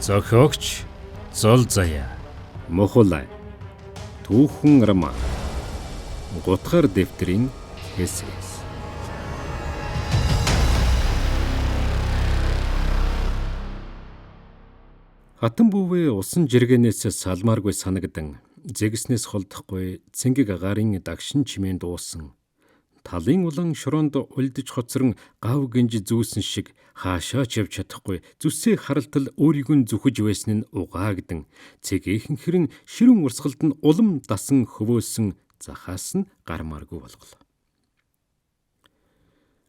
Зохиогч Зол заяа. Мохолай. Түүхэн роман. Гутгар дэвтрийн хэсгээс. Хатан бүвээ усан жиргэнээс салмааргүй санагдан зэгснээс холдохгүй цэнгэг агарын дагшин чимээнд дуусан. Талын улан шороонд улдж хоцрон гав гинж зүүсэн шиг хаашаач явж чадахгүй зүсээ харалтал өөрийг нь зүхэж байсан нь угаагдан цэгээхэн хэрэн ширүүн урсгалд нь улам дасан хөвөөсөн захаас нь гармааргүй болголоо.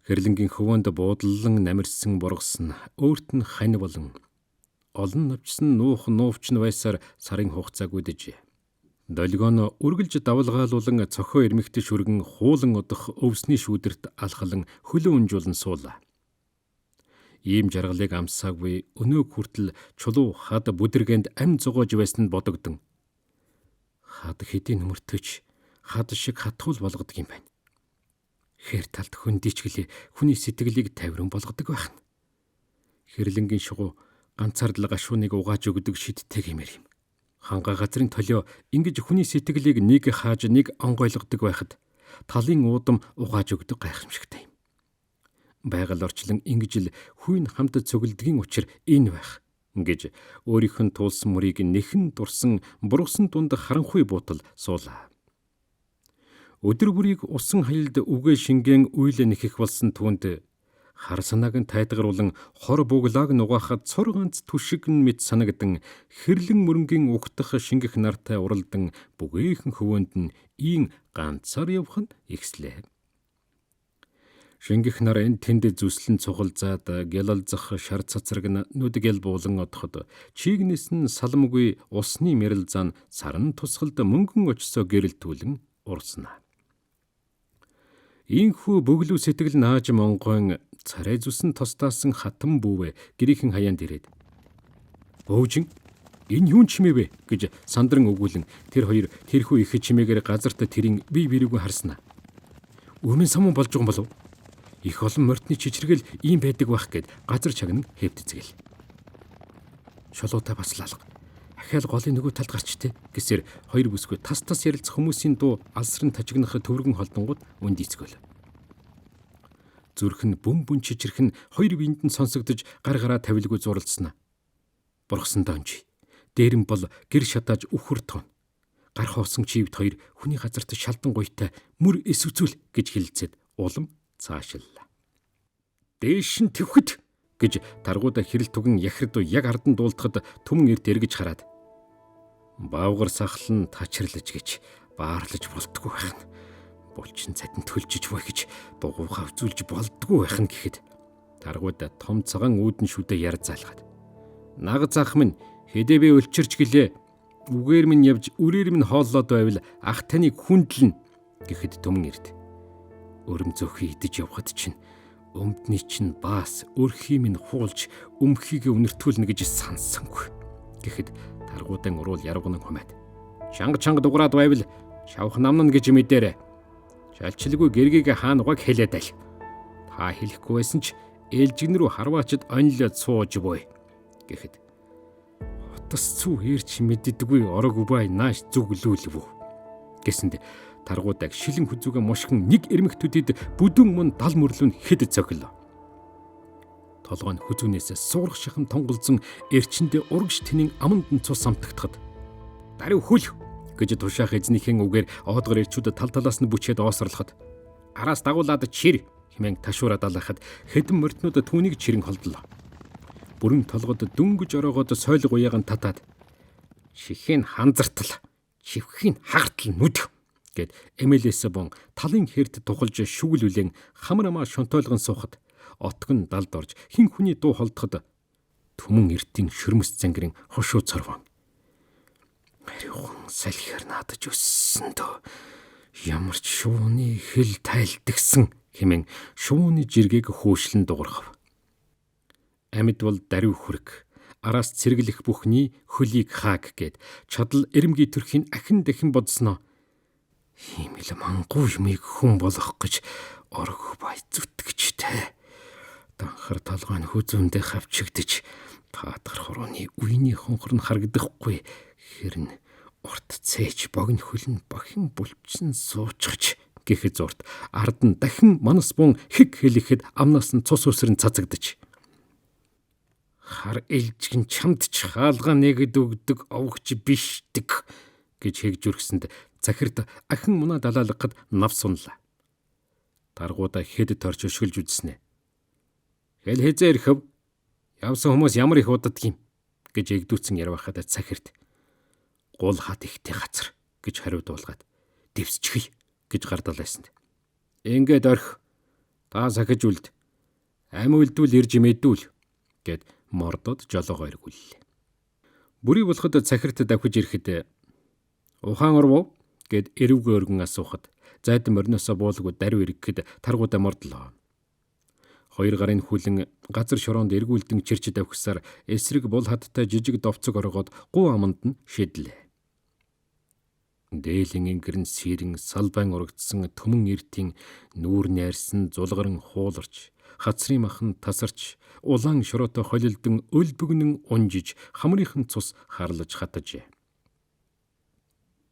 Хэрлэнгийн хөвөөнд буудлан намирсан бургасан өөрт нь хань болон олон навчсан нуувч нь байсаар сарын хугацааг үдэжээ. Долгион үргэлж давалгаалуулан цохоо ирмэгтэй шүргэн хуулан удах өвсний шүүдэрт алхалан хөлөө унжуулан суулаа. Ийм жаргалыг амсаагүй өнөө хүртэл чулуу хад бүдэргэнд ам зогоож байсан нь бодогдсон. Хад хэдийн нөмөртөж хад шиг хатгуул болгодог юм байна. Хэр талд хөндийчгэлээ хүний сэтгэлийг тавиран болгодог байх нь. Хэрлэнгийн шугуу ганцаардл гашууныг угааж өгдөг шидтэй гэмээр юм. Ханга газрын толио ингэж хүний сэтгэлийг нэг хааж нэг онгойлгодог байхад талын уудам угааж өгдөг гайхамшигтай юм. Байгаль орчлон ингэж л хүйн хамт цөглөдгийн учир энэ байх гэж өөрийнх нь туулсан мөрийг нэхэн дурсан бургасан дунд харанхуй буутал суулаа. Өдөр бүрийг усан хаялд үгээ шингэн үйл нэхэх болсон түүнд хар санааг нь тайдгаруулан хор буглааг нугаахад цор ганц түшиг нь мэд санагдан хэрлэн мөрөнгийн угтах шингэх нартай уралдан бүгээхэн хөвөөнд нь ийн ганцаар явах нь ихслээ. Шингэх нар энэ тэнд зүслэн цугалзаад гялалзах шар цацраг нь нүдгэл буулан одоход чигнэс нь саламгүй усны мэрэл зан саран тусгалд мөнгөн очсоо гэрэлтүүлэн урснаа. Ийхүү бөглүү сэтгэл нааж монгойн царай зүсэн тостаасан хатан бүвэ гэрийнхэн хаяанд ирээд "Өвжин, энэ юун чимээ вэ?" гэж сандран өгүүлэн тэр хоёр тэрхүү их чимээгээр газарт тэрийн бие бирээгөө харснаа. "Өмнө самун болж байгаа юм болов? Их олон морьтны чичрэгэл ийм байдаг байх" гэд газар чагнан хэвдэцгээл. "Шолоотой бас лалга. Ахаал голын нөгөө талд гарчтэй" гэсээр хоёр бүсгүй тас ярилцах хүмүүсийн дуу алсран тажигнах төвөргөн холдонгууд үнд ицгөл. Зүрх нь бүм чичрэх нь хоёр биенд нь сонсогдож гар гараа тавилгүй зуралдсан. Бургасан донж. Дээрэн бол гэр шатааж үхэр тоон. Гар хоосон чивд хоёр хүний газарт шалдан гуйтай мөр эсвцүүл гэж хэлэлцээд улам цаашлаа. "Дээш нь твхэд" гэж таргуудаа хэрэл түгэн яхирд яг ардан дуулдахад түмэн эрт эргэж хараад "Баавгар сахлан тачирлаж гэж баарлаж болтгүй байх нь. Булчин цадин төлжиж буй гэж дугуйхаа үзүүлж болдгүй байх нь" гэхэд таргуудаа том цагаан үүдэн шүдэ яр заалгаад "Наг заах минь хэдээ би өлчирч гэлээ. Үгээр минь явж үрээр минь хооллоод байвал ах таныг хүндлэн" гэхэд түмэн эрт "Өрөм зөөхий идэж явхад чинь өмдний чинь баас өрхий минь хуулж өмхийг өнөртүүлнэ гэж сансангүй" гэхэд таргуудан уруул яргунан хумаад "Чанга дуграад байвал шавх намнана гэж мэдээрэ. Шалчилгүй гэргийг хаан угааг хэлээд аль. Та хэлэхгүй байсан ч ээлжигн рүү харваачд онлоод сууж буй" гэхэд "Хотос цүү ирч мэддэггүй орог бай нааш зүглүүлв" гэсэнд таргуудаг шилэн хүзүүгээ мушгин нэг эрмэгтүдэд бүдүүн мөн дал мөрлөн хэд цохилоо. Толгой нь хүзүүнээс суурах шахам тонголзон эрчэндээ урагш тэнийн аманд нь цус амтагдахад "Дарив хөл" гэж тушаах эзнийхэн үгээр оодгор эрчүүд тал талаас нь бүчээд оосрлоход "Араас дагуулад чир" хэмээн ташуураад алахад хэдэн морьтнууд түүнийг чирэн холдлоо. Бүрэн толгод дөнгөж ороогоод сойл гуяагаан татаад "Чихийн ханзартал, чивхийн хагартал нүд" гэд эмэлээс бон талын хэрд тухалж шүглүүлэн хамрамаа шонтойлгон суухад отгон далд орж хин хүний дуу холдоход түмэн эртийн шөрмөс зангирын хошуу цорвон "Ариухан салхиар наадаж өссөн дөө. Ямар ч шууны хэл тайлдагсан" хэмээн шууны жиргээг хөөшлөн дуурхав. Амьд бол дарив хүрэг, араас цэргэлэх бүхний хөлийг хааг гэд чадал эрэмгийн төрхийн ахин дахин бодсноо. Ийм л мангуу юмыг хүн болох гэж орог бай зүтгэжтэй. Данхар толгой нь хүзүүндээ хавчигдж Таадах хорооны үений хонхор нь харагдахгүй. Хэрн урт цээж богино хөлн бохин булчсан суучгач гэхэд зурт ард нь дахин манас бун хэг хэлэхэд амнаас нь цус үсрэн цацагдаж. Хар ээлжгэн чамд ч хаалга нэгэд өгдөг овгч бишдэг гэж хэгжүрхсэнд захирд ахин мунаа далаалгахад нав сунлаа. Таргуудаа хэд торч өшгөлж үзснэ. Хэл хэзээ ирэхв? Явсан хүмүүс ямар их уддаг юм гэж эгдүүцэн ярвахад захирд гул хат ихтэй газар гэж хариудуулгаад дэвсчихъя гэж гардал байсанд. Ингээд орхи. Та сахиж үлд. Ам үлдвэл ирж мэдүүл гэд мордод жолоогоо эргүүллээ. Бүрий болоход захирт давхиж ирэхэд ухаан орвоо гэд эрвгүй өргөн асуухад зайдан морноосоо буулгүй даруй ирэхэд таргуудаа мордлоо. Хоёр гарын хүлэн газар шороонд эргүүлдэн чирч давхсаар эсрэг бол хаттай жижиг довцог оргоод гуу аманд нь шидлээ. Дээлийн ингэрэн сэрэн салбайн урагдсан төмөн эртийн нүүр найрсан зулгаран хууларч, хацрын махан тасарч, улаан шороотой холилдон өл бөгнөн унжиж, хамрынхан цус харлаж хатажээ.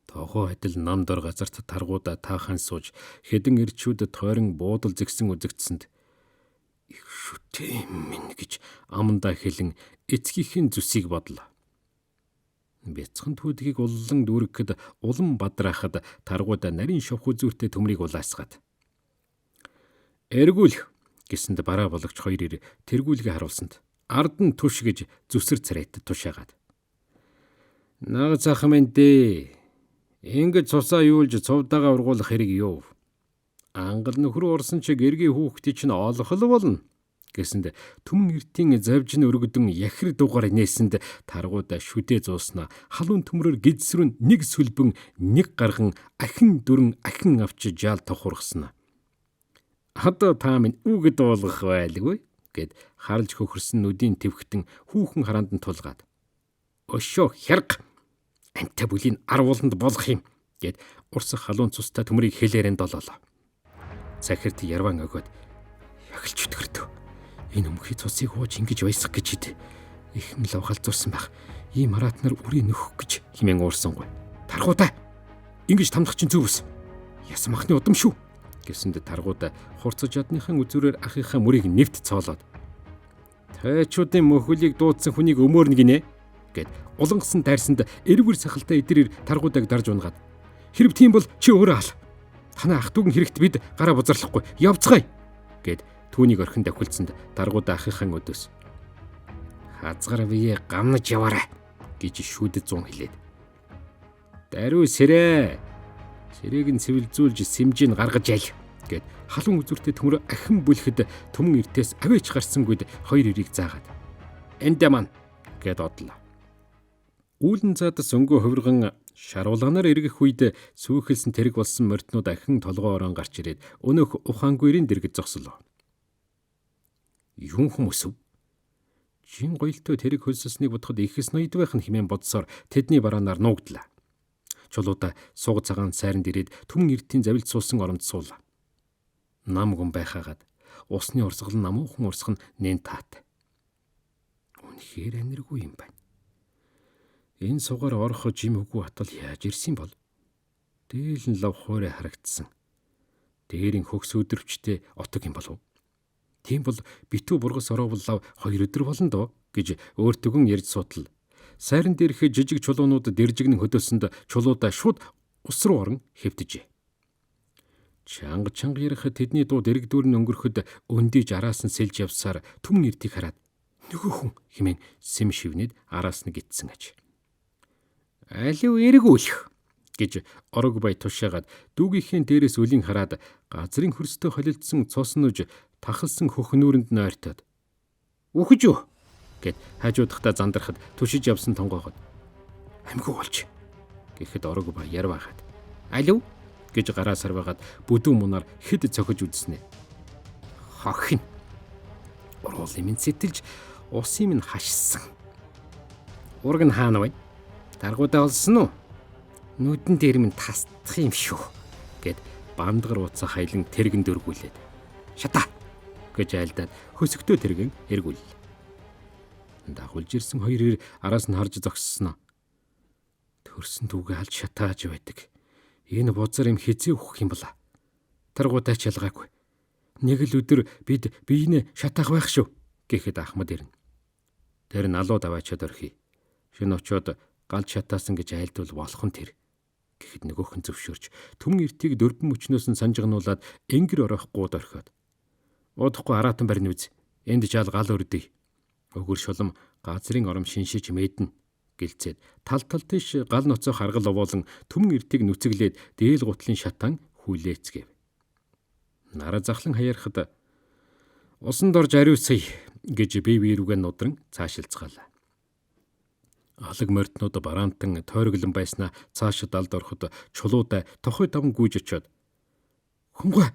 Тогоо адил намдор газарт таргуудаа таахан сууж, хэдэн эрчүүд тойрон буудал зэгсэн үзэгдсэнд их шүтээ минь гэж амандаа хэлэн эцгийнхээ зүсийг бодлоо. Бяцхан түүдгийг уллан дүүргэхэд улам бадраахад таргуудаа нарийн шовх үзүүртэй төмрийг улаасгаад. Эргүүлэх гэсэнд бараа бологч хоёр ир тэргүүлгээ харуулсанд ард нь түш гэж зүсэр царайт тушаагаад. Наг цахам энэ ингэж цусаа юулж цовдаага ургуулах хэрэг юу? Ангал нөхөр урсан чиг эргийн хүүхдий чинь олохол болно гэсэнд түмэн эртийн завжин өргөдөн яхир дугаар нээсэнд таргуудаа шүдээ зууснаа халуун төмрөөр гидсрүн нэг сүлбэн нэг гарган ахин дүрэн ахин авч жаал тохургснаа. Одоо та минь үгэд уулгах байлгүй гэд харалж хөхөрсөн нүдийн твхтэн хүүхэн хараанд нь тулгаад. Өшөө хэрэг анта бүлийн арвууланд болох юм гэд урсах халуун цустай төмрийг хэлээрэн долоолоо. Захирт ярван өгөөд ягалч өтгөрдөө. Энэ өмхий цусыг хууж ингэж байсах гэж ид. Их мэл авгалзуулсан байх. Ийм хараат нар үрийг нөхөх гэж химэн уурсангүй. Таргуудаа ингэж тамдах чинь зөв ус. Яс махны удам шүү гэсэнд таргуудаа хурцж ядныхан үзүүрээр ахийнхаа мөрийг нэвт цоолоод. Тайчуудын мөхөлийг дуудсан хүнийг өмөөрнө гинэ гэд улангасан дайрсанд эрвэр сахалтай эдэрээр таргуудааг дарж унгаад. Хэрв тийм бол чи өөрөө ал. Танай ах дүүгэн хэрэгт бид гараа бузарлахгүй явцгаая гэд түүнийг орхин давхилцсанд таргуудаа ахихын өдөөс. Хазгар бие гамнаж яваарай гэж шүүдэд зун хэлээд. Даруй сэрээ. Сэрээг нь цэвэлзүүлж сэмжийг гаргаж ял гэд халуун үзүүртэй төмөр ахин бүлэхэд төмөн эртээс авээч гарсангүйд хоёр ирийг заагаад. Эндэ маань гэд одлоо. Үүлэн цаадас өнгөө хувирган шаруулганаар эргэх үед сүүхэлсэн тэрэг болсон морьтнууд ахин толгоо орон гарч ирээд өнөөх ухаангүйрийн дэргэд зогслоо. Юун хүмүүс вэ? Чин гоёлтой тэрэг хөлсөснийг бодоход ихэс ноёд байх нь хэмээн бодсоор тэдний бараанаар нуугдлаа. Чулуудаа суг цагаан сайранд ирээд түмэн эртийн завилд суусан оронд суулаа. Нам гүн байхаагаад усны урсгал нь намуухан урсгах нь нэн таатай. Үнэхээр аниргүй юм байна. Энэ сугаар орох жимхүү атал яаж ирсэн бол? Дээлэн лав хуурай харагдсан. Дээрийн хөгс өдрөвчтэй отог юм болов. Тийм бол битүү бургас ороовол лав 2 өдөр болно доо гэж өөртөгөн ярьж суутал. Сайран дээрх жижиг чулуунууд дэржигнэн хөдөөсөнд чулуудаа шууд ус руу орон хэвтжээ. Чанга ярих тэдний дуу дэрэгдүүр нь өнгөрөхөд өндийж араас нь сэлж явсаар түмэн эртийг хараад нөгөө хүн хэмээн сэм шивнээд араас нь гитсэн аж. Алив эргүүлэх гэж орог бай тушаагаад дүүгийнхээ дээрээс өлийн хараад газрын хөрстэй холилдсон цус нүж тахалсан хөхнүүрэнд нь ойртоод үхэж юу гэд хажуудахтаа зандрахад түшиж явсан тонгоогод амьгүй болж гэхэд орог бай ярваагаад алив гэж гараа сарваагаад бүдүүн мунаар хэд цохиж үзснэ. Хохин уруулын минь сэтэлж усын минь хашсан. Ураг нь хаана вэ? Таргуудаа олсон уу? Нүдэн дээр минь тасдах юм шүү гэд бамдгар уцаа хайлан тэргэн дөргүүлээд шата гэж айлдаад хөсөгтөө тэргэн эргүүл. Дагуулж ирсэн хоёрыг араас нь харж зогссноо. Төрсөн түүгээ алж шатааж байдаг. Энэ бузар юм хизээ өгөх юм бала. Таргуутай ч ялгаагүй. Нэг л өдөр бид биенээ шатаах байх шүү гэхэд Ахмад ирнэ. Тэр налуу даваачаад орхий. Шинэ очоод галж шатаасан гэж айлдвал болох нь тэр. Гэхэд нөгөөх нь зөвшөөрч түмэн эртийг дөрвөн мөчнөөс нь санжигнуулаад энгэр орохгүй орхиод. Удахгүй араатан барин үз. Энд жаал гал өрдөй. Өгөр шулам газрын ором шиншиж мэднэ гэлцээд тал тийш гал ноцоо харгал овоолон түмэн эртийг нүцэглээд дээл гутлын шатан хүлээцгээв. Нараа захлан хаярахад усанд орж ариусъя гэж бие биерүүгээ нудран цаашилцгаалаа. Алаг морднууд бараантан тойроглон байснаа цаашид алд ороход чулуудай тохой даван гүйж очиод "Хүнгүй"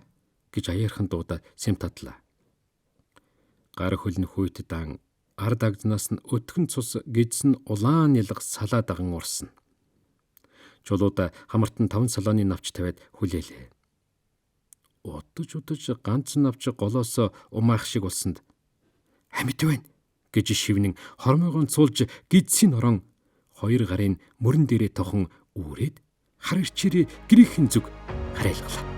гэж аяархан дуудаад сэм татлаа. Гар хөлн хүйт дан ард агзнаас нь өтгөн цус гидсэн улаан нялга салаа даган урсна. Чулууда хамартан 5 салооны навч тавиад хүлээлээ. Удаж ганц навч голоос умаах шиг болсонд "Амьд байна" гэж шивнэн хормойгоо цуулж гидсийн орон 2 гарын мөрөн дээрээ тохон үүрээд хар ирчээр гэрийнхэн зүг харайлглаа.